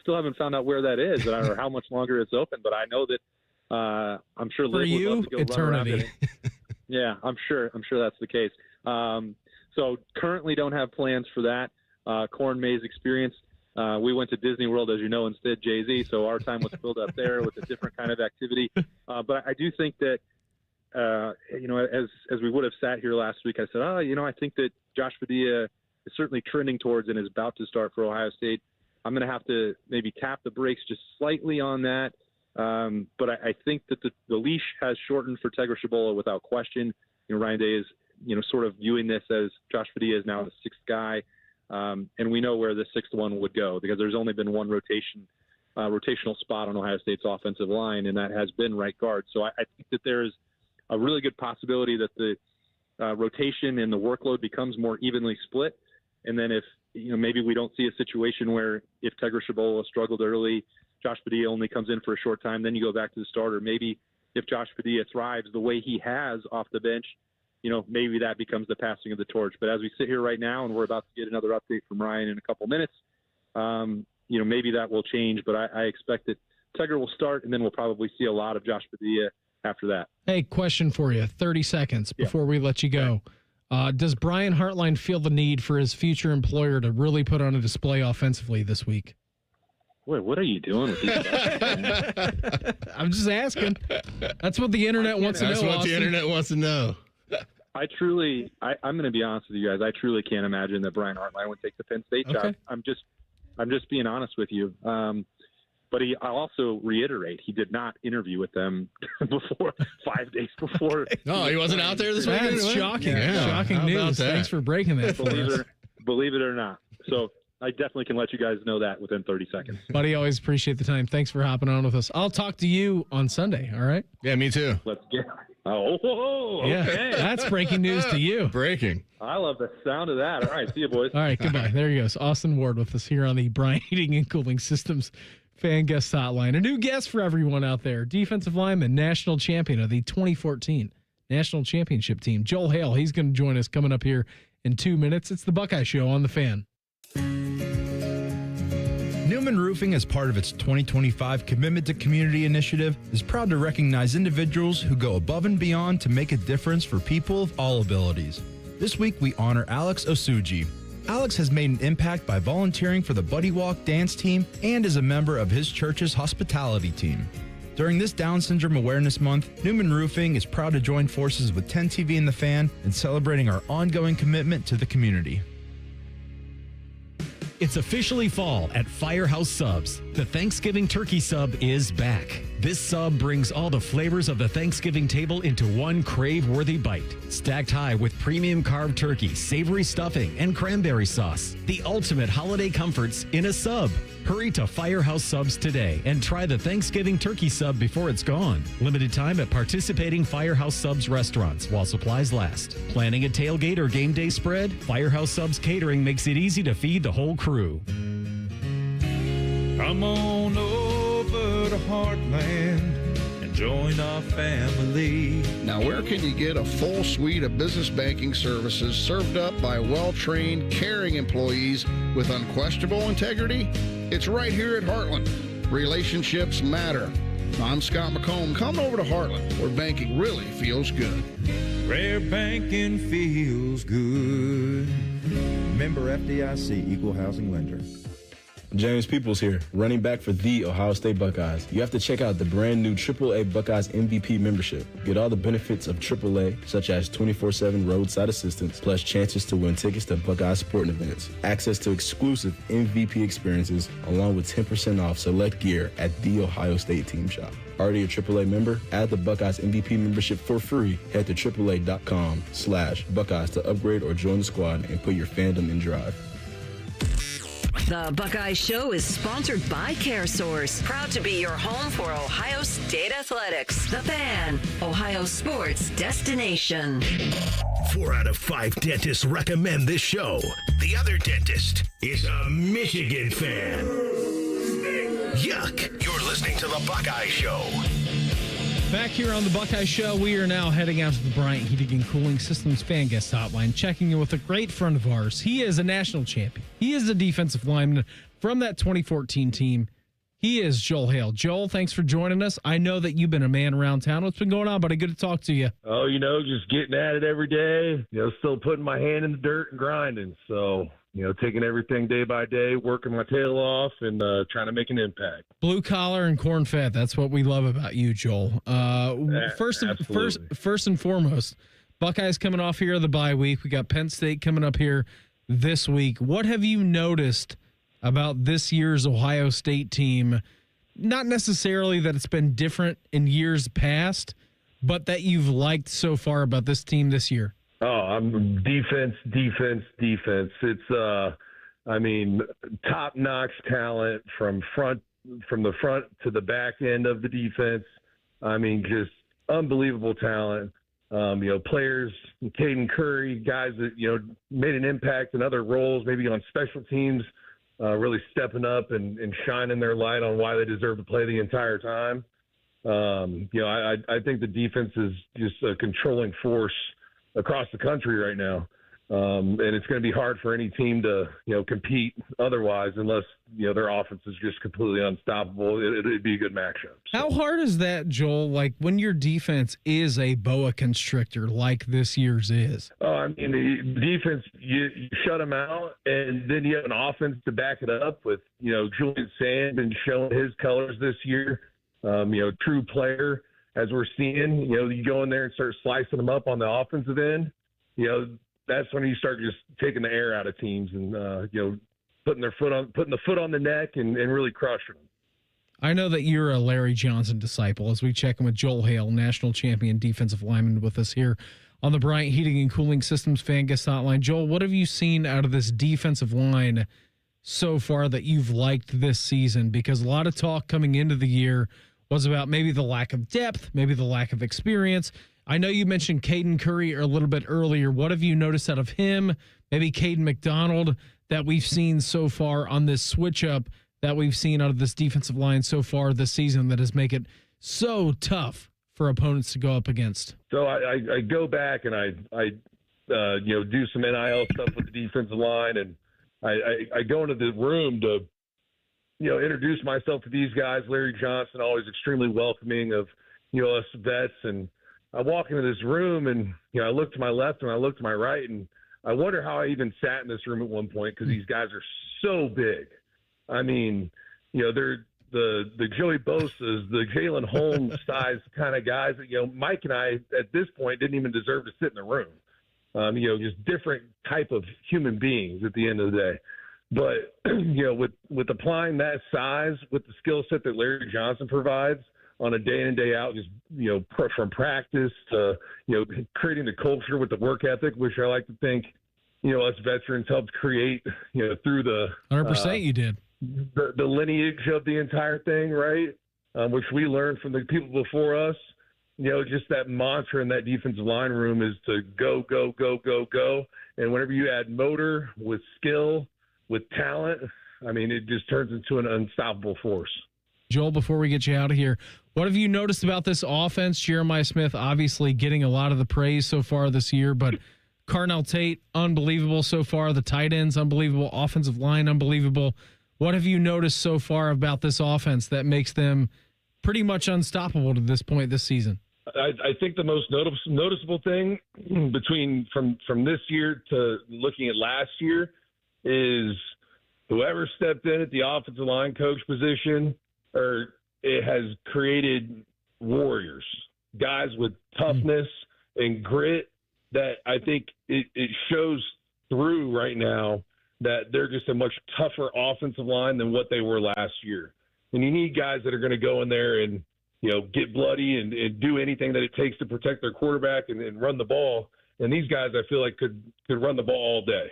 still haven't found out where that is or how much longer it's open, but I know that I'm sure Liv would love to go eternity. run around in it. Yeah, I'm sure that's the case. So currently don't have plans for that corn maze experience. We went to Disney World, as you know, instead, Jay-Z, so our time was filled up there with a different kind of activity. But I do think that, as we would have sat here last week, I said, I think that Josh Padilla is certainly trending towards and is about to start for Ohio State. I'm going to have to maybe tap the brakes just slightly on that. But I think that the leash has shortened for Tegra Shabola without question. Ryan Day is, sort of viewing this as Josh Padilla is now the sixth guy. And we know where the sixth one would go because there's only been one rotational spot on Ohio State's offensive line, and that has been right guard. So I think that there's a really good possibility that the rotation and the workload becomes more evenly split. And then if, maybe we don't see a situation where if Tegra Shabola struggled early, Josh Padilla only comes in for a short time, then you go back to the starter. Maybe if Josh Padilla thrives the way he has off the bench, maybe that becomes the passing of the torch. But as we sit here right now, and we're about to get another update from Ryan in a couple minutes, maybe that will change. But I expect that Tugger will start, and then we'll probably see a lot of Josh Padilla after that. Hey, question for you, 30 seconds before we let you go. Does Brian Hartline feel the need for his future employer to really put on a display offensively this week? Wait, what are you doing with these guys? I'm just asking. That's what the internet wants to know. That's what Austin. the internet wants to know. I'm going to be honest with you guys. I truly can't imagine that Brian Hartline would take the Penn State job. I'm just being honest with you. But I'll also reiterate, he did not interview with them before 5 days before. No, he wasn't out there this week. That's shocking. Yeah. Shocking news. Thanks for breaking that for us. Believe it or not. So I definitely can let you guys know that within 30 seconds. Buddy, always appreciate the time. Thanks for hopping on with us. I'll talk to you on Sunday, all right? Yeah, me too. Let's get okay. Yeah, that's breaking news to you. Breaking. I love the sound of that. All right, see you, boys. All right, goodbye. There he goes. Austin Ward with us here on the Bryant Heating and Cooling Systems Fan Guest Hotline. A new guest for everyone out there. Defensive lineman, national champion of the 2014 National Championship team, Joel Hale. He's going to join us coming up here in 2 minutes. It's the Buckeye Show on the Fan. Newman Roofing, as part of its 2025 Commitment to Community initiative, is proud to recognize individuals who go above and beyond to make a difference for people of all abilities. This week, we honor Alex Osuji. Alex has made an impact by volunteering for the Buddy Walk dance team and is a member of his church's hospitality team. During this Down Syndrome Awareness Month, Newman Roofing is proud to join forces with 10 TV and the Fan in celebrating our ongoing commitment to the community. It's officially fall at Firehouse Subs. The Thanksgiving turkey sub is back. This sub brings all the flavors of the Thanksgiving table into one crave-worthy bite. Stacked high with premium carved turkey, savory stuffing, and cranberry sauce. The ultimate holiday comforts in a sub. Hurry to Firehouse Subs today and try the Thanksgiving turkey sub before it's gone. Limited time at participating Firehouse Subs restaurants while supplies last. Planning a tailgate or game day spread? Firehouse Subs Catering makes it easy to feed the whole crew. Come on over to Heartland and join our family. Now, where can you get a full suite of business banking services served up by well-trained, caring employees with unquestionable integrity? It's right here at Heartland. Relationships matter. I'm Scott McComb. Come over to Heartland, where banking really feels good. Rare banking feels good. Member FDIC, Equal Housing Lender. James Peoples here, running back for the Ohio State Buckeyes. You have to check out the brand new AAA Buckeyes MVP membership. Get all the benefits of AAA, such as 24/7 roadside assistance, plus chances to win tickets to Buckeye sporting events, access to exclusive MVP experiences, along with 10% off select gear at the Ohio State Team Shop. Already a AAA member? Add the Buckeyes MVP membership for free. Head to AAA.com/Buckeyes to upgrade or join the squad and put your fandom in drive. The Buckeye Show is sponsored by CareSource, proud to be your home for Ohio State athletics. The Fan, Ohio sports destination. 4 out of 5 dentists recommend this show. The other dentist is a Michigan fan. Yuck. You're listening to The Buckeye Show. Back here on the Buckeye Show, we are now heading out to the Bryant Heating and Cooling Systems Fan Guest Hotline, checking in with a great friend of ours. He is a national champion. He is a defensive lineman from that 2014 team. He is Joel Hale. Joel, thanks for joining us. I know that you've been a man around town. What's been going on, buddy? Good to talk to you. Oh, just getting at it every day. Still putting my hand in the dirt and grinding. So, taking everything day by day, working my tail off, and trying to make an impact. Blue collar and corn fed. That's what we love about you, Joel. First and foremost, Buckeyes coming off here the bye week. We got Penn State coming up here this week. What have you noticed about this year's Ohio State team? Not necessarily that it's been different in years past, but that you've liked so far about this team this year. Oh, I'm defense. It's, top-notch talent from the front to the back end of the defense. Just unbelievable talent. Players, Caden Curry, guys that, made an impact in other roles, maybe on special teams, really stepping up and shining their light on why they deserve to play the entire time. I think the defense is just a controlling force across the country right now. And it's going to be hard for any team to, compete otherwise unless, their offense is just completely unstoppable. It'd be a good matchup. So. How hard is that, Joel? Like when your defense is a boa constrictor like this year's is? The defense, you shut them out, and then you have an offense to back it up with, Julian Sand been showing his colors this year. True player, as we're seeing. You go in there and start slicing them up on the offensive end. That's when you start just taking the air out of teams and putting the foot on the neck and really crushing them. I know that you're a Larry Johnson disciple as we check in with Joel Hale, national champion defensive lineman, with us here on the Bryant Heating and Cooling Systems Fan Guest Hotline. Joel, what have you seen out of this defensive line so far that you've liked this season? Because a lot of talk coming into the year was about maybe the lack of depth, maybe the lack of experience. I know you mentioned Caden Curry a little bit earlier. What have you noticed out of him, maybe Caden McDonald, that we've seen so far on this switch up that we've seen out of this defensive line so far this season that has made it so tough for opponents to go up against? So I go back and I do some NIL stuff with the defensive line, and I go into the room to introduce myself to these guys. Larry Johnson, always extremely welcoming of us vets, and I walk into this room and, I look to my left and I look to my right, and I wonder how I even sat in this room at one point because these guys are so big. I mean, they're the Joey Bosa's, the Jalen Holmes size kind of guys that, Mike and I at this point didn't even deserve to sit in the room. Just different type of human beings at the end of the day. But, with applying that size with the skill set that Larry Johnson provides on a day in and day out, just, from practice to, creating the culture with the work ethic, which I like to think, us veterans helped create, through the 100% you did. The lineage of the entire thing, right? Which we learned from the people before us. Just that mantra in that defensive line room is to go, go, go, go, go. And whenever you add motor with skill, with talent, it just turns into an unstoppable force. Joel, before we get you out of here, what have you noticed about this offense? Jeremiah Smith obviously getting a lot of the praise so far this year, but Carnell Tate, unbelievable so far. The tight ends, unbelievable. Offensive line, unbelievable. What have you noticed so far about this offense that makes them pretty much unstoppable to this point this season? I think the most noticeable thing from this year to looking at last year is whoever stepped in at the offensive line coach position, or it has created warriors, guys with toughness and grit that I think it shows through right now that they're just a much tougher offensive line than what they were last year. And you need guys that are going to go in there and, get bloody and do anything that it takes to protect their quarterback and run the ball. And these guys, I feel like, could run the ball all day.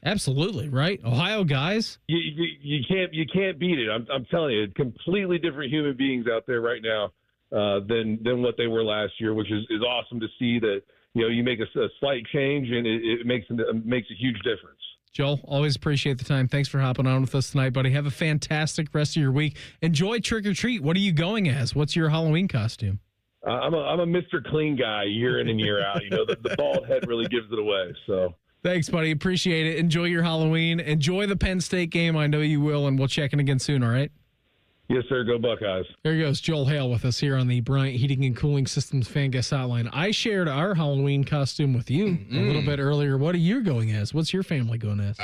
Absolutely, right? Ohio guys. You can't beat it. I'm telling you, completely different human beings out there right now than what they were last year, which is awesome to see that, you make a slight change and it makes a huge difference. Joel, always appreciate the time. Thanks for hopping on with us tonight, buddy. Have a fantastic rest of your week. Enjoy Trick or Treat. What are you going as? What's your Halloween costume? I'm a Mr. Clean guy year in and year out. The bald head really gives it away. So thanks, buddy. Appreciate it. Enjoy your Halloween. Enjoy the Penn State game. I know you will, and we'll check in again soon, all right? Yes, sir. Go Buckeyes. There goes Joel Hale with us here on the Bryant Heating and Cooling Systems Fan Guest Hotline. I shared our Halloween costume with you a little bit earlier. What are you going as? What's your family going as?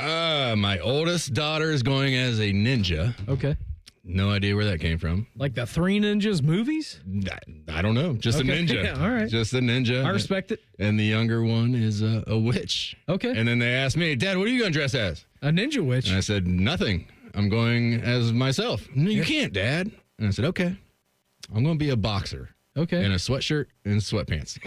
My oldest daughter is going as a ninja. Okay. No idea where that came from. Like the Three Ninjas movies? I don't know. Just okay. a ninja. Yeah, all right. Just a ninja. I respect it. And the younger one is a witch. Okay. And then they asked me, Dad, what are you going to dress as? A ninja witch. And I said, nothing. I'm going as myself. No, you can't, Dad. And I said, okay. I'm going to be a boxer. Okay. In a sweatshirt and sweatpants.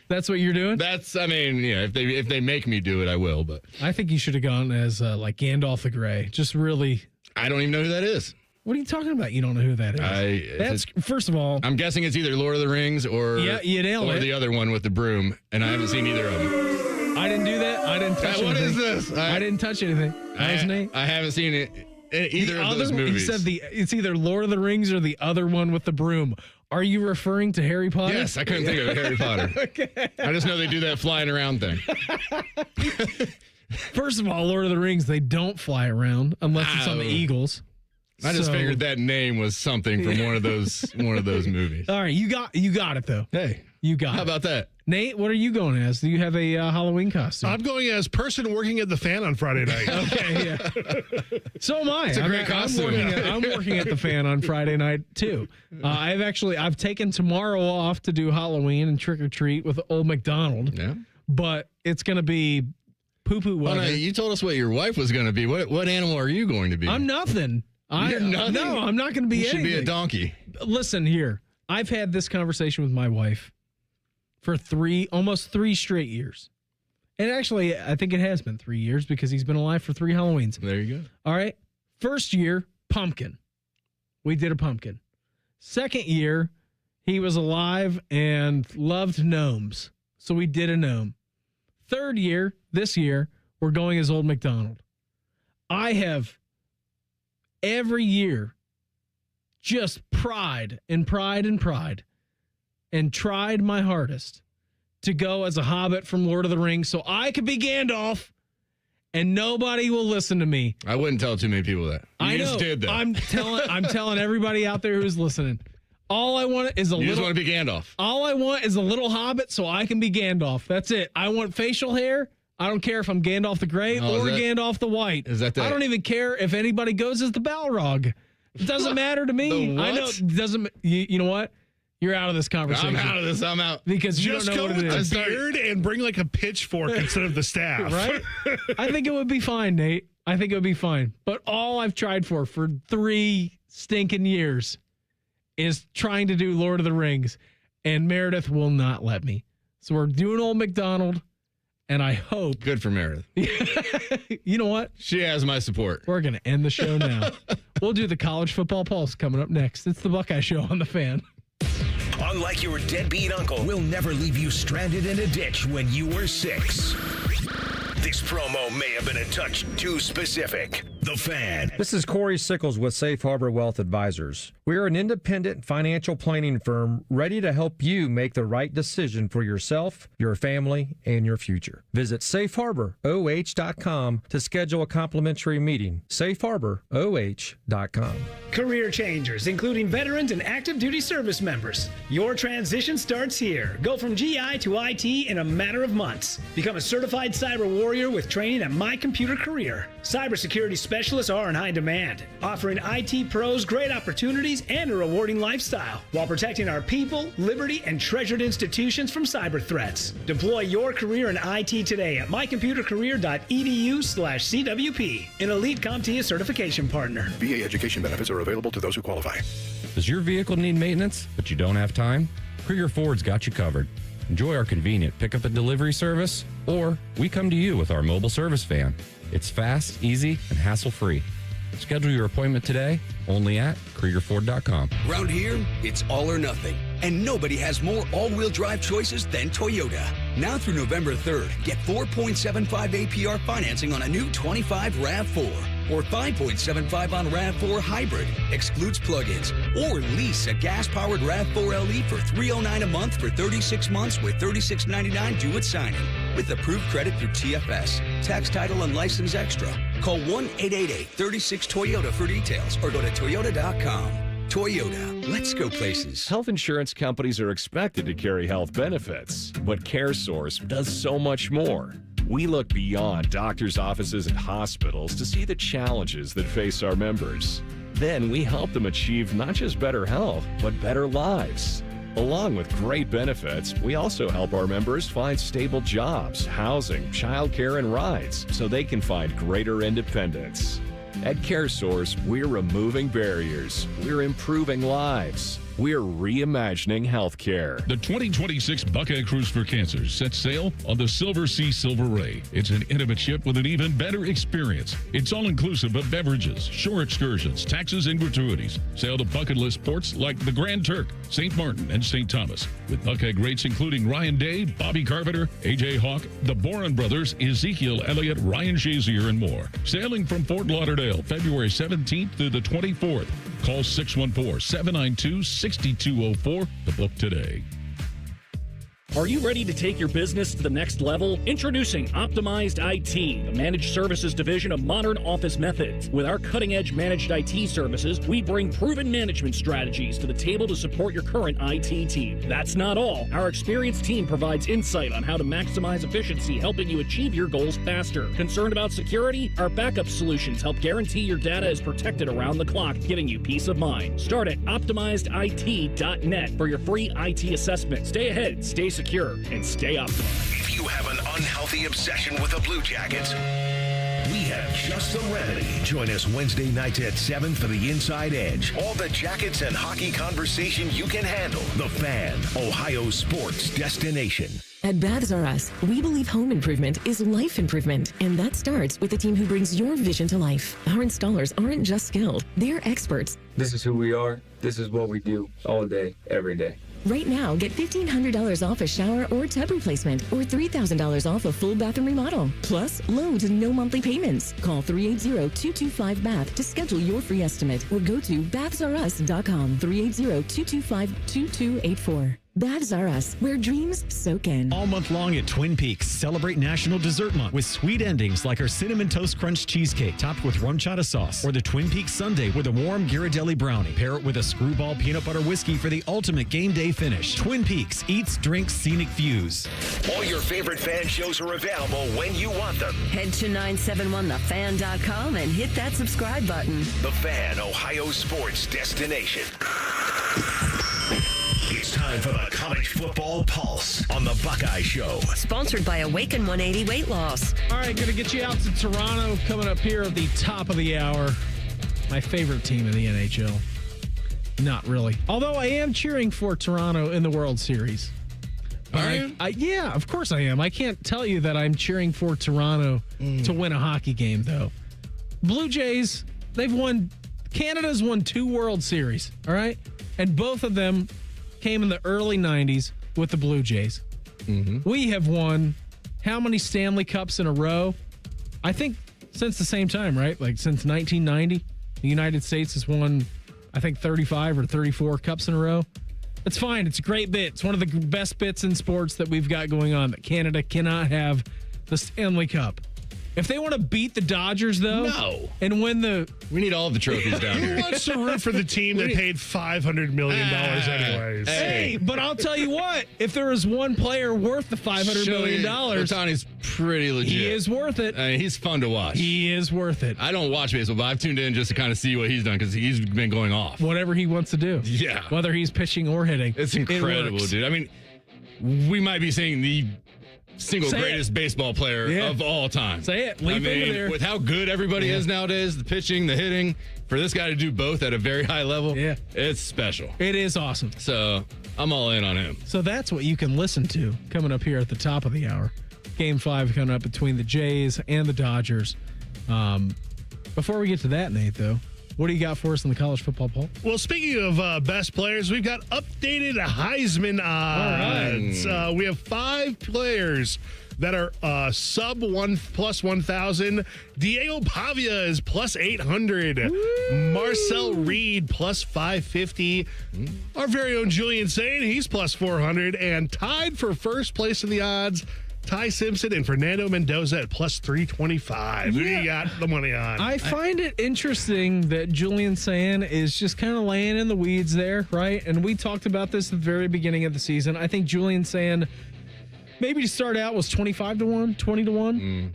That's what you're doing? If they make me do it, I will. But I think you should have gone as like Gandalf the Grey. Just really. I don't even know who that is. What are you talking about? You don't know who that is? First of all. I'm guessing it's either Lord of the Rings or the other one with the broom, and I haven't seen either of them. I didn't do that. I didn't touch anything. What is this? I didn't touch anything. I haven't seen either of those movies. He said it's either Lord of the Rings or the other one with the broom. Are you referring to Harry Potter? Yes, I couldn't think of Harry Potter. Okay. I just know they do that flying around thing. First of all, Lord of the Rings, they don't fly around unless it's on the Eagles. I just figured that name was something from one of those movies. All right, you got it though. Hey, you got it. How about that? Nate, what are you going as? Do you have a Halloween costume? I'm going as person working at the Fan on Friday night. Okay, yeah. So am I. It's a great costume. I'm working at the Fan on Friday night too. I've taken tomorrow off to do Halloween and trick or treat with Old McDonald. Yeah. But it's going to be poo-poo weather. Oh, no, you told us what your wife was going to be. What animal are you going to be? I'm nothing. You're nothing? No, I'm not going to be you anything. should be a donkey. Listen here. I've had this conversation with my wife for almost 3 straight years. And actually, I think it has been 3 years because he's been alive for 3 Halloweens. There you go. All right. First year, pumpkin. We did a pumpkin. Second year, he was alive and loved gnomes. So we did a gnome. Third year, this year, we're going as Old McDonald. I have every year just pride and tried my hardest to go as a hobbit from Lord of the Rings so I could be Gandalf, and nobody will listen to me. I wouldn't tell too many people that. I know. Just did that. I'm telling everybody out there who's listening. All I want is You just want to be Gandalf. All I want is a little hobbit so I can be Gandalf. That's it. I want facial hair. I don't care if I'm Gandalf the Grey or Gandalf the White. Is that I don't even care if anybody goes as the Balrog. It doesn't matter to me. I know it doesn't. You know what? You're out of this conversation. I'm out of this. I'm out. Because you Just don't know go what it with is. the beard and bring like a pitchfork instead of the staff. Right? I think it would be fine, Nate. I think it would be fine. But all I've tried for 3 stinking years is trying to do Lord of the Rings, and Meredith will not let me. So we're doing Old McDonald, and I hope. Good for Meredith. You know what? She has my support. We're going to end the show now. We'll do the College Football Pulse coming up next. It's the Buckeye Show on the Fan. Unlike your deadbeat uncle, we'll never leave you stranded in a ditch when you were 6. This promo may have been a touch too specific. The Fan. This is Corey Sickles with Safe Harbor Wealth Advisors. We are an independent financial planning firm ready to help you make the right decision for yourself, your family, and your future. Visit safeharboroh.com to schedule a complimentary meeting. safeharboroh.com. Career changers, including veterans and active duty service members. Your transition starts here. Go from GI to IT in a matter of months. Become a certified cyber warrior with training at My Computer Career. Cybersecurity specialists are in high demand, offering IT pros great opportunities and a rewarding lifestyle while protecting our people, liberty, and treasured institutions from cyber threats. Deploy your career in IT today at mycomputercareer.edu/CWP, an elite CompTIA certification partner. VA education benefits are available to those who qualify. Does your vehicle need maintenance, but you don't have time? Krieger Ford's got you covered. Enjoy our convenient pickup and delivery service, or we come to you with our mobile service van. It's fast, easy, and hassle-free. Schedule your appointment today only at KriegerFord.com. Around here, it's all or nothing, and nobody has more all-wheel drive choices than Toyota. Now through November 3rd, get 4.75 APR financing on a new 25 RAV4 or 5.75 on RAV4 Hybrid, excludes plug-ins, or lease a gas-powered RAV4 LE for $309 a month for 36 months with $36.99 due at signing. With approved credit through TFS, tax title and license extra. Call 1-888-36-TOYOTA for details or go to toyota.com. Toyota, let's go places. Health insurance companies are expected to carry health benefits, but CareSource does so much more. We look beyond doctors' offices and hospitals to see the challenges that face our members. Then we help them achieve not just better health, but better lives. Along with great benefits, we also help our members find stable jobs, housing, childcare, and rides so they can find greater independence. At CareSource, we're removing barriers. We're improving lives. we're reimagining healthcare. The 2026 Buckeye Cruise for Cancer sets sail on the Silver Sea Silver Ray. It's an intimate ship with an even better experience. It's all-inclusive of beverages, shore excursions, taxes, and gratuities. Sail to bucket list ports like the Grand Turk, St. Martin, and St. Thomas. With Buckeye greats including Ryan Day, Bobby Carpenter, A.J. Hawk, the Boren Brothers, Ezekiel Elliott, Ryan Shazier, and more. Sailing from Fort Lauderdale, February 17th through the 24th. Call 614-792-6204 to book today. Are you ready to take your business to the next level? Introducing Optimized IT, the managed services division of Modern Office Methods. With our cutting-edge managed IT services, we bring proven management strategies to the table to support your current IT team. That's not all. Our experienced team provides insight on how to maximize efficiency, helping you achieve your goals faster. Concerned about security? Our backup solutions help guarantee your data is protected around the clock, giving you peace of mind. Start at OptimizedIT.net for your free IT assessment. Stay ahead, stay secure, and stay optimized. If you have an unhealthy obsession with the Blue Jackets, we have just the remedy. Join us Wednesday nights at 7 for the Inside Edge. All the Jackets and hockey conversation you can handle. The Fan, Ohio sports destination. At Baths R Us, we believe home improvement is life improvement, and that starts with the team who brings your vision to life. Our installers aren't just skilled, they're experts. This is who we are. This is what we do all day, every day. Right now, get $1,500 off a shower or tub replacement, or $3,000 off a full bathroom remodel. Plus, low to no monthly payments. Call 380-225-BATH to schedule your free estimate, or go to bathsrus.com, 380-225-2284. Baths R Us, where dreams soak in. All month long at Twin Peaks, celebrate National Dessert Month with sweet endings like our Cinnamon Toast Crunch Cheesecake topped with rum chata sauce, or the Twin Peaks Sundae with a warm Ghirardelli brownie. Pair it with a Screwball peanut butter whiskey for the ultimate game day finish. Twin Peaks, eats, drinks, scenic views. All your favorite fan shows are available when you want them. Head to 971thefan.com and hit that subscribe button. The Fan, Ohio sports destination. It's time for the College Football Pulse on the Buckeye Show. Sponsored by Awaken 180 Weight Loss. All right, going to get you out to Toronto coming up here at the top of the hour. My favorite team in the NHL. Not really. Although I am cheering for Toronto in the World Series. Yeah, of course I am. I can't tell you that I'm cheering for Toronto to win a hockey game, though. Blue Jays, Canada's won 2 World Series, all right? And both of them came in the early 90s with the Blue Jays. Mm-hmm. We have won how many Stanley Cups in a row? I think since the same time, right? Like since 1990, the United States has won, I think, 35 or 34 cups in a row. It's fine. It's a great bit. It's one of the best bits in sports that we've got going on, that Canada cannot have the Stanley Cup. If they want to beat the Dodgers, though, and win we need all of the trophies down here. Who wants to root for the team that paid $500 million anyways? Hey, but I'll tell you what, if there is one player worth the $500 million, Ohtani's pretty legit. He is worth it. I mean, he's fun to watch. He is worth it. I don't watch baseball, but I've tuned in just to kind of see what he's done because he's been going off. Whatever he wants to do. Yeah. Whether he's pitching or hitting. It's incredible, dude. I mean, we might be seeing the single greatest baseball player of all time. Say it. Leap into there. With how good everybody is nowadays, the pitching, the hitting, for this guy to do both at a very high level, it's special. It is awesome. So I'm all in on him. So that's what you can listen to coming up here at the top of the hour. Game 5 coming up between the Jays and the Dodgers. Before we get to that, Nate, though, what do you got for us in the college football poll? Well, speaking of best players, we've got updated Heisman odds. All right. We have 5 players that are sub plus 1,000. Diego Pavia is plus 800. Woo! Marcel Reed plus 550. Our very own Julian Sain, he's plus 400. And tied for first place in the odds, Ty Simpson and Fernando Mendoza at plus 325. Who do you got the money on? I find it interesting that Julian Sain is just kind of laying in the weeds there, right? And we talked about this at the very beginning of the season. I think Julian Sain, maybe to start out, was 25-1, 20-1,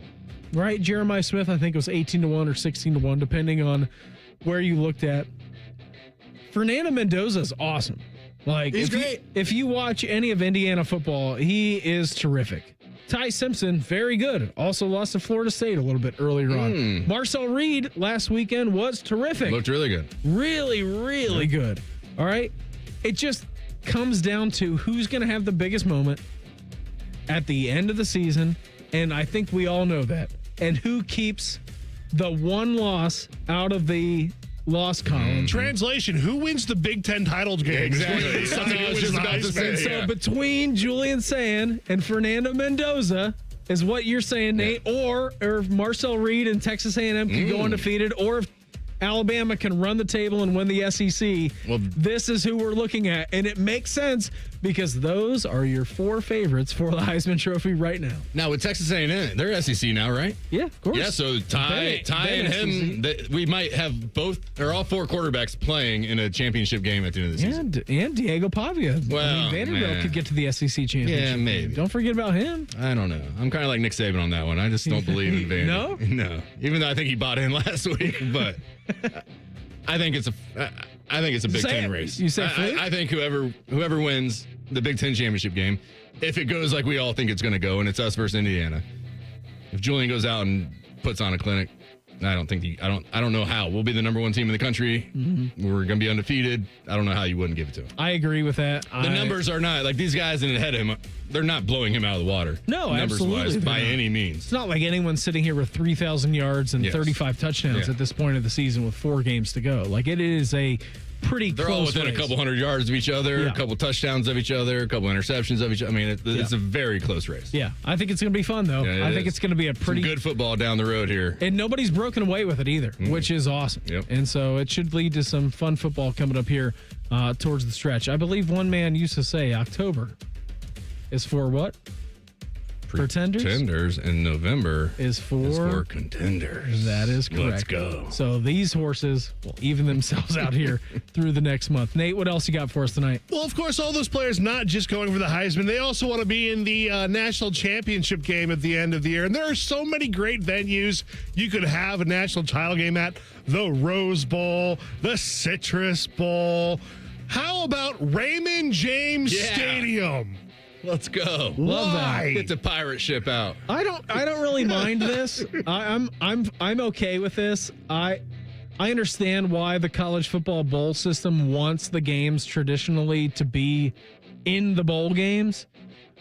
right? Jeremiah Smith, I think, was 18-1 or 16-1, depending on where you looked at. Fernando Mendoza is awesome. Like, he's great. If you watch any of Indiana football, he is terrific. Ty Simpson, very good. Also lost to Florida State a little bit earlier on. Marcel Reed last weekend was terrific. Looked really good. Really, really good. All right. it just comes down to who's going to have the biggest moment at the end of the season, and I think we all know that. And who keeps the one loss out of the loss column. Translation, who wins the Big Ten title game? Exactly. So between Julian Sand and Fernando Mendoza is what you're saying, Nate, or Marcel Reed and Texas A&M can go undefeated, or if Alabama can run the table and win the SEC, this is who we're looking at. And it makes sense because those are your 4 favorites for the Heisman Trophy right now. Now, with Texas A&M, they're SEC now, right? Yeah, of course. Yeah, so Ty and him, we might have both or all 4 quarterbacks playing in a championship game at the end of the season. And Diego Pavia. Well, Vanderbilt could get to the SEC championship. Yeah, maybe. Don't forget about him. I don't know. I'm kind of like Nick Saban on that one. I just don't believe in Vandy. No? No. Even though I think he bought in last week, but I think it's a Big Ten race. You say I think whoever wins the Big Ten championship game, if it goes like we all think it's going to go, and it's us versus Indiana, if Julian goes out and puts on a clinic, I don't know how. We'll be the number 1 team in the country. Mm-hmm. We're going to be undefeated. I don't know how you wouldn't give it to him. I agree with that. The numbers are not like these guys in ahead of him. They're not blowing him out of the water. No, numbers-wise, by any means. It's not like anyone's sitting here with 3,000 yards and 35 touchdowns at this point of the season with 4 games to go. Like, it is a pretty They're close all within race. a couple hundred yards of each other, a couple touchdowns of each other, a couple interceptions of each other. I mean, it's a very close race. Yeah, I think it's going to be fun, though. I think it's going to be a pretty good football down the road here. And nobody's broken away with it either, which is awesome. Yep. And so it should lead to some fun football coming up here towards the stretch. I believe one man used to say October is for what? Pretenders? Pretenders, and November is for contenders. That is correct. Let's go. So these horses will even themselves out here through the next month. Nate, what else you got for us tonight? Well, of course, all those players not just going for the Heisman, they also want to be in the national championship game at the end of the year. And there are so many great venues you could have a national title game at. The Rose Bowl, the Citrus Bowl. How about Raymond James Stadium? Let's go. Love that. Get the pirate ship out. I don't really mind this. I'm okay with this. I understand why the college football bowl system wants the games traditionally to be in the bowl games,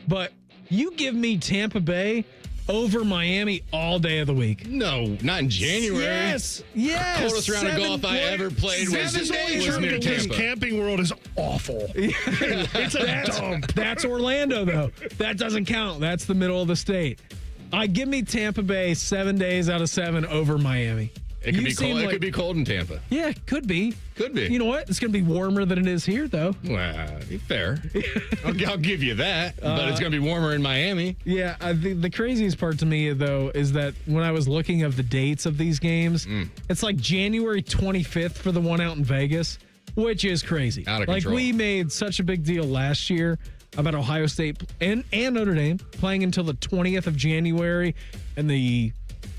but you give me Tampa Bay over Miami all day of the week. No, not in January. Yes. Coldest round of golf I ever played was near Tampa. Camping World is awful. It's a dump. That's Orlando, though. That doesn't count. That's the middle of the state. Give me Tampa Bay 7 days out of 7 over Miami. It could be cold. It could be cold in Tampa. Yeah, could be. Could be. You know what? It's going to be warmer than it is here, though. Well, fair. I'll give you that. But it's going to be warmer in Miami. Yeah, the craziest part to me, though, is that when I was looking at the dates of these games, it's like January 25th for the one out in Vegas, which is crazy. Out of control. Like, we made such a big deal last year about Ohio State and Notre Dame playing until the 20th of January and the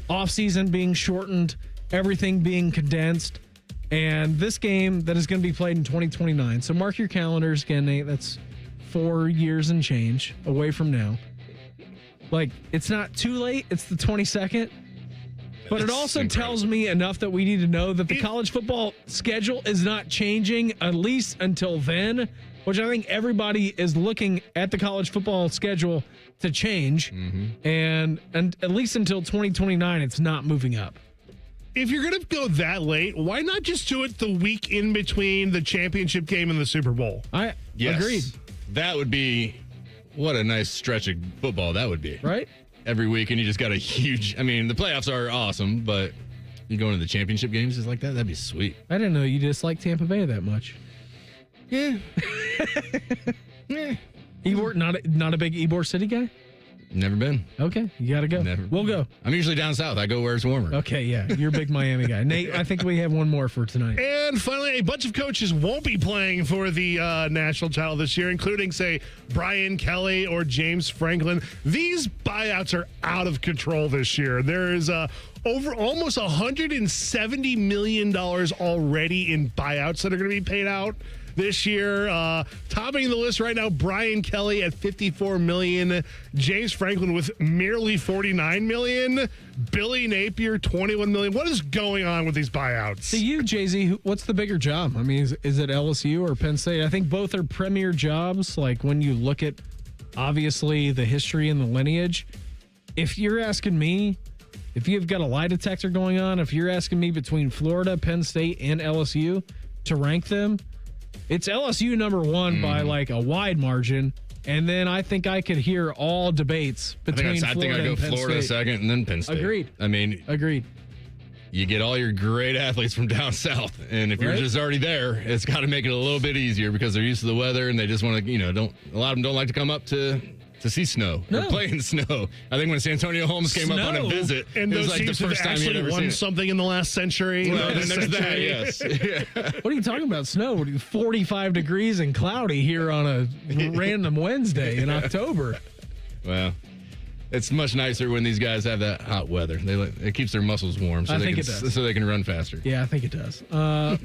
offseason being shortened, everything being condensed, and this game that is going to be played in 2029. So mark your calendars again, Nate. That's 4 years and change away from now. Like, it's not too late. It's the 22nd. But it also tells me enough that we need to know that the college football schedule is not changing, at least until then, which I think everybody is looking at the college football schedule to change. And at least until 2029, it's not moving up. If you're going to go that late, why not just do it the week in between the championship game and the Super Bowl? Agreed. That would be, what a nice stretch of football that would be. Right? Every week, and you just got a huge, I mean, the playoffs are awesome, but you go into the championship games just like that, that'd be sweet. I didn't know you disliked Tampa Bay that much. Yeah. Ybor, not a big Ybor City guy? Never been. Okay, you got to go. Never. We'll go. I'm usually down south. I go where it's warmer. Okay, yeah. You're a big Miami guy. Nate, I think we have one more for tonight. And finally, a bunch of coaches won't be playing for the national title this year, including, say, Brian Kelly or James Franklin. These buyouts are out of control this year. There is over almost $170 million already in buyouts that are going to be paid out. this year. Topping the list right now, Brian Kelly at $54 million. James Franklin with merely $49 million. Billy Napier, $21 million. What is going on with these buyouts? To you, Jay-Z, what's the bigger job? I mean, is it LSU or Penn State? I think both are premier jobs. Like when you look at, obviously, the history and the lineage. If you're asking me, if you've got a lie detector going on, if you're asking me between Florida, Penn State, and LSU to rank them, it's LSU number one by like a wide margin. And then I think I could hear all debates between I think Florida I go and Penn Florida State. second and then Penn State. Agreed. I mean, agreed. You get all your great athletes from down south, and if you're just already there, it's got to make it a little bit easier because they're used to the weather and they just want to, a lot of them don't like to come up to see snow or play in snow. I think when San Antonio Holmes came up on a visit, and it was those like the teams have first time he had actually ever won seen it. something in the last century. Well, then there's that, yes. What are you talking about? Snow? 45 degrees and cloudy here on a random Wednesday in October. Well, it's much nicer when these guys have that hot weather. It keeps their muscles warm, so I they think can, it does. so they can run faster. Yeah, I think it does. I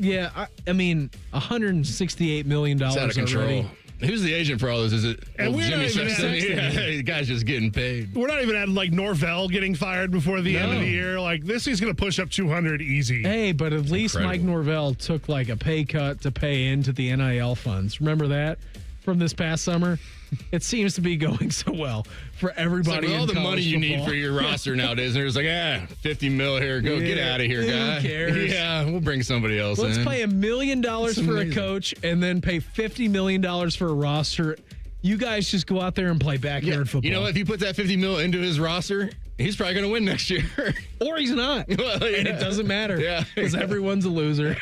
mean, $168 million It's out of control. already. Who's the agent for all this? Is it And we're Jimmy not even Sexton? at- Yeah, the guy's just getting paid. We're not even at like Norvell getting fired before the end of the year. Like this is going to push up 200 easy. Hey, but at least Incredible. Mike Norvell took like a pay cut to pay into the NIL funds. Remember that from this past summer? It seems to be going so well for everybody. It's like, with in all the money college you need football. for your roster nowadays, and there's like, 50 mil here. Go get Yeah, out of here, who guy. cares? Yeah, we'll bring somebody else Let's in. pay $1 million That's for amazing. a coach and then pay $50 million for a roster. You guys just go out there and play backyard football. You know, if you put that 50 mil into his roster, he's probably going to win next year. Or he's not. Well, yeah. And it doesn't matter. Yeah. Because everyone's a loser.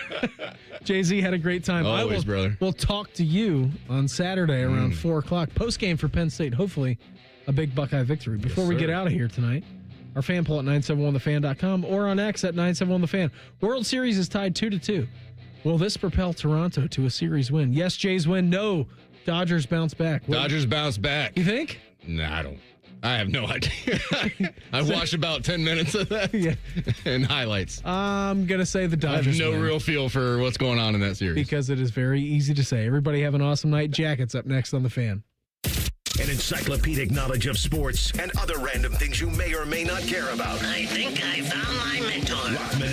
Jay-Z had a great time. Always, brother. We'll talk to you on Saturday around 4 o'clock. Post game for Penn State. Hopefully a big Buckeye victory. Before we sir. get out of here tonight, our fan poll at 971thefan.com or on X at 971thefan. World Series is tied 2-2. Will this propel Toronto to a series win? Yes, Jays win. No, Dodgers bounce back. Dodgers bounce back. You think? Nah, I don't. I have no idea. I watched about 10 minutes of that and highlights. I'm going to say the I have Dodgers no win. real feel for what's going on in that series. Because it is very easy to say. Everybody have an awesome night. Jackets up next on The Fan. An encyclopedic knowledge of sports and other random things you may or may not care about. I think I found my mentor. Rothman